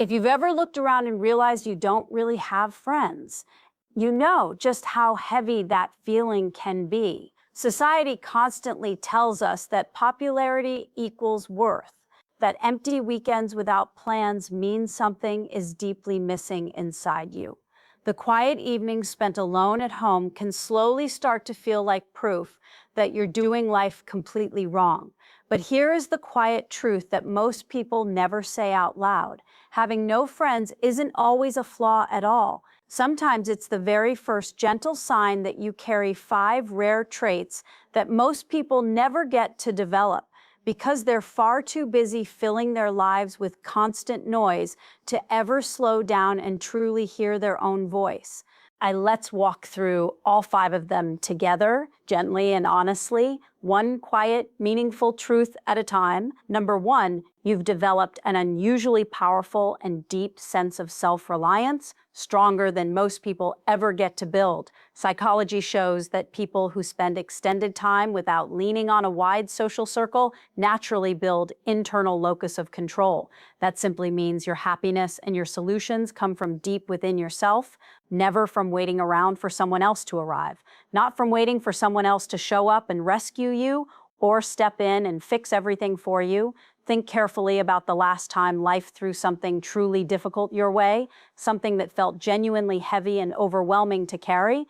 If you've ever looked around and realized you don't really have friends, you know just how heavy that feeling can be. Society constantly tells us that popularity equals worth, that empty weekends without plans mean something is deeply missing inside you. The quiet evenings spent alone at home can slowly start to feel like proof that you're doing life completely wrong. But here is the quiet truth that most people never say out loud. Having no friends isn't always a flaw at all. Sometimes it's the very first gentle sign that you carry 5 rare traits that most people never get to develop because they're far too busy filling their lives with constant noise to ever slow down and truly hear their own voice. Let's walk through all 5 of them together, gently and honestly, one quiet, meaningful truth at a time. Number 1, you've developed an unusually powerful and deep sense of self-reliance, stronger than most people ever get to build. Psychology shows that people who spend extended time without leaning on a wide social circle naturally build internal locus of control. That simply means your happiness and your solutions come from deep within yourself, never from waiting around for someone else to arrive, not from waiting for someone else to show up and rescue you or step in and fix everything for you. Think carefully about the last time life threw something truly difficult your way, something that felt genuinely heavy and overwhelming to carry.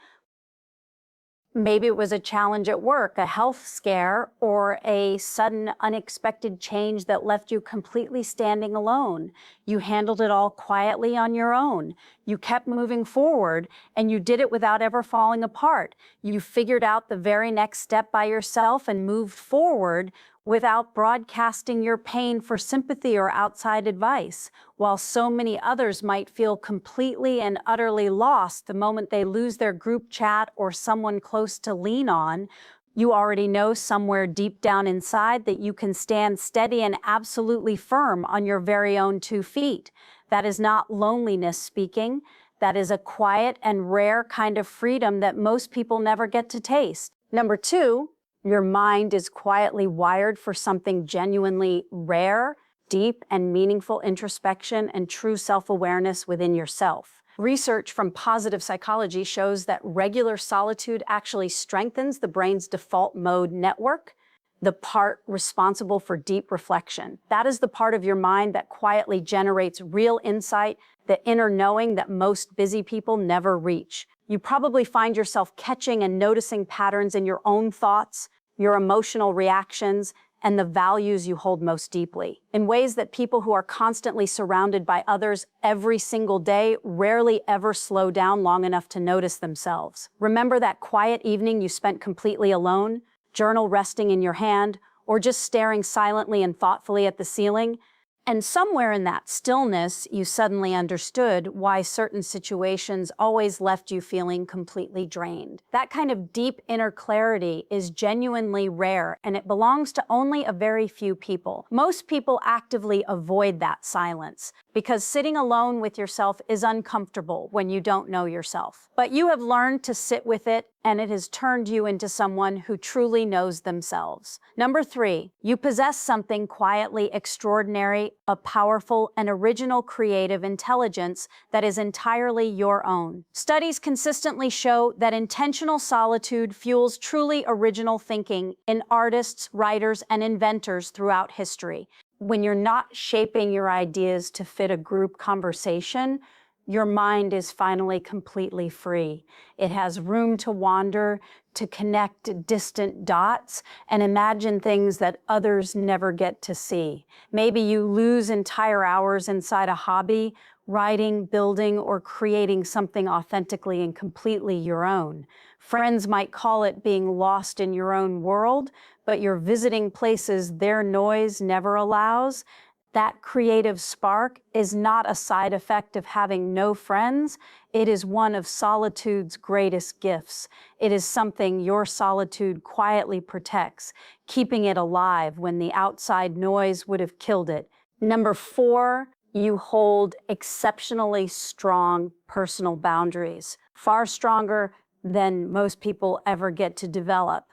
Maybe it was a challenge at work, a health scare, or a sudden unexpected change that left you completely standing alone. You handled it all quietly on your own. You kept moving forward, and you did it without ever falling apart. You figured out the very next step by yourself and moved forward without broadcasting your pain for sympathy or outside advice. While so many others might feel completely and utterly lost the moment they lose their group chat or someone close to lean on, you already know somewhere deep down inside that you can stand steady and absolutely firm on your very own 2 feet. That is not loneliness speaking. That is a quiet and rare kind of freedom that most people never get to taste. Number 2, your mind is quietly wired for something genuinely rare, deep and meaningful introspection and true self-awareness within yourself. Research from positive psychology shows that regular solitude actually strengthens the brain's default mode network, the part responsible for deep reflection. That is the part of your mind that quietly generates real insight, the inner knowing that most busy people never reach. You probably find yourself catching and noticing patterns in your own thoughts, your emotional reactions, and the values you hold most deeply, in ways that people who are constantly surrounded by others every single day rarely ever slow down long enough to notice themselves. Remember that quiet evening you spent completely alone, journal resting in your hand, or just staring silently and thoughtfully at the ceiling? And somewhere in that stillness, you suddenly understood why certain situations always left you feeling completely drained. That kind of deep inner clarity is genuinely rare, and it belongs to only a very few people. Most people actively avoid that silence because sitting alone with yourself is uncomfortable when you don't know yourself. But you have learned to sit with it, and it has turned you into someone who truly knows themselves. Number 3, you possess something quietly extraordinary, a powerful and original creative intelligence that is entirely your own. Studies consistently show that intentional solitude fuels truly original thinking in artists, writers, and inventors throughout history. When you're not shaping your ideas to fit a group conversation, your mind is finally completely free. It has room to wander, to connect distant dots, and imagine things that others never get to see. Maybe you lose entire hours inside a hobby, writing, building, or creating something authentically and completely your own. Friends might call it being lost in your own world, but you're visiting places their noise never allows. That creative spark is not a side effect of having no friends. It is one of solitude's greatest gifts. It is something your solitude quietly protects, keeping it alive when the outside noise would have killed it. Number 4, you hold exceptionally strong personal boundaries, far stronger than most people ever get to develop.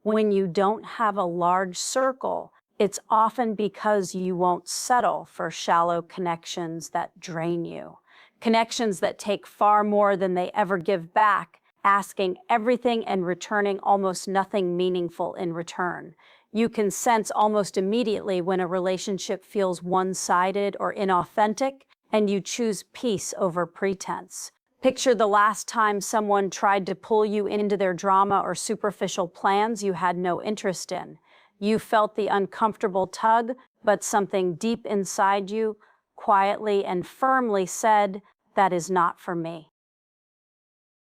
When you don't have a large circle, It's often because you won't settle for shallow connections that drain you, connections that take far more than they ever give back, asking everything and returning almost nothing meaningful in return. You can sense almost immediately when a relationship feels one-sided or inauthentic, and you choose peace over pretense. Picture the last time someone tried to pull you into their drama or superficial plans you had no interest in. You felt the uncomfortable tug, but something deep inside you quietly and firmly said, "That is not for me."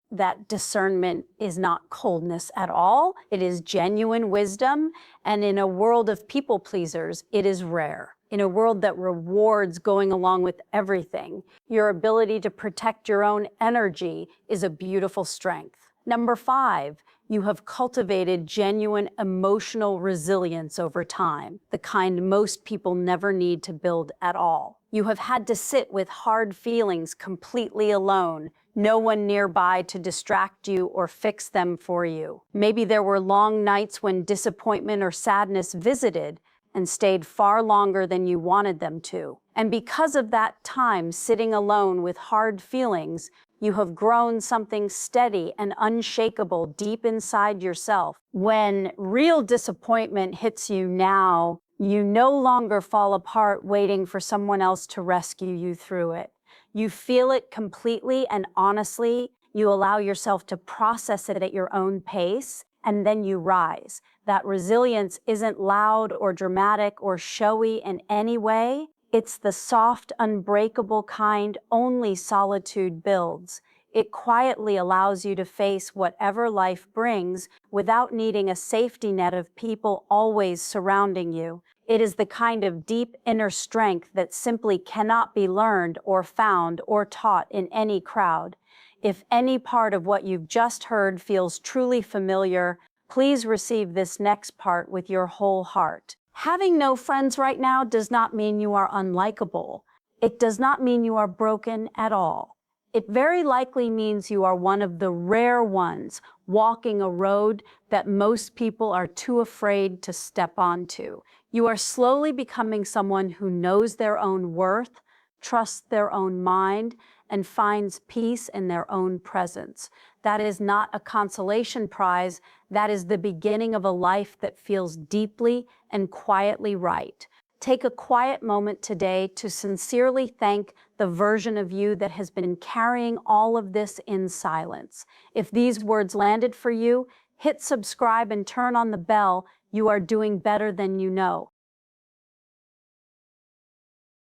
That discernment is not coldness at all. It is genuine wisdom. And in a world of people pleasers, it is rare. In a world that rewards going along with everything, your ability to protect your own energy is a beautiful strength. Number 5, you have cultivated genuine emotional resilience over time, the kind most people never need to build at all. You have had to sit with hard feelings completely alone, no one nearby to distract you or fix them for you. Maybe there were long nights when disappointment or sadness visited and stayed far longer than you wanted them to. And because of that time sitting alone with hard feelings, you have grown something steady and unshakable deep inside yourself. When real disappointment hits you now, you no longer fall apart waiting for someone else to rescue you through it. You feel it completely and honestly. You allow yourself to process it at your own pace, and then you rise. That resilience isn't loud or dramatic or showy in any way. It's the soft, unbreakable kind only solitude builds. It quietly allows you to face whatever life brings without needing a safety net of people always surrounding you. It is the kind of deep inner strength that simply cannot be learned or found or taught in any crowd. If any part of what you've just heard feels truly familiar, please receive this next part with your whole heart. Having no friends right now does not mean you are unlikable. It does not mean you are broken at all. It very likely means you are one of the rare ones walking a road that most people are too afraid to step onto. You are slowly becoming someone who knows their own worth, trusts their own mind, and finds peace in their own presence. That is not a consolation prize. That is the beginning of a life that feels deeply and quietly right. Take a quiet moment today to sincerely thank the version of you that has been carrying all of this in silence. If these words landed for you, hit subscribe and turn on the bell. You are doing better than you know.